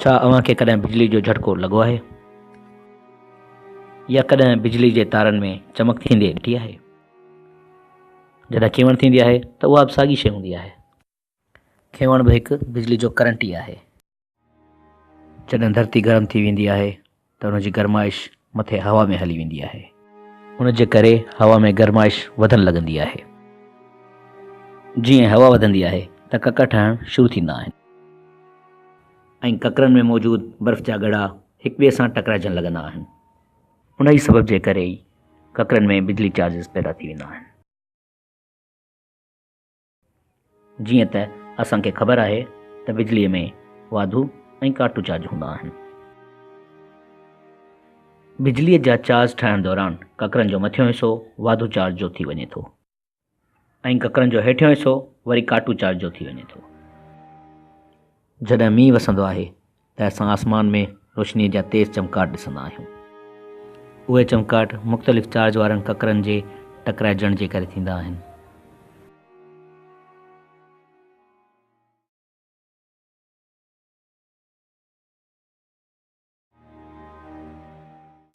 छा अव्हांखे कॾहिं बिजली जो झटको लॻो आहे या कॾहिं बिजली जे तारनि में चमक थींदे ॾिठी आहे? जॾहिं खिवण थींदी आहे त उहा बि साॻी शइ हूंदी आहे। खिवण बि हिकु बिजली जो करंट ई आहे। जॾहिं धरती गरम थी वेंदी आहे त उनजी गरमाइश मथे हवा में हली वेंदी आहे। उन जे करे हवा में गरमाइश वधणु लॻंदी आहे। जीअं हवा वधंदी आहे त ककर ठहणु शुरू थींदा आहिनि ऐं ककरनि में मौजूदु बर्फ़ जा ॻड़ा हिक ॿिए सां टकराइजणु लॻंदा आहिनि। उन ई सबब जे करे ई ककरनि में बिजली चार्जिस पैदा थी वेंदा आहिनि। जीअं त असांखे ख़बर आहे त बिजलीअ में वाधू ऐं काटू चार्ज हूंदा आहिनि। बिजलीअ जा चार्ज ठहण दौरान ककरनि जो मथियों हिसो वाधू चार्ज जो थी वञे थो ऐं ककरनि जो हेठियों हिसो वरी काटू चार्ज जो थी वञे थो। जॾहिं मींहुं वसंदो आहे त असां आसमान में रोशनीअ जा तेज़ चमकाट ॾिसंदा आहियूं। उहे चमकाट मुख़्तलिफ़ चार्ज वारनि ककरनि जे टकराइजण जे करे थींदा आहिनि।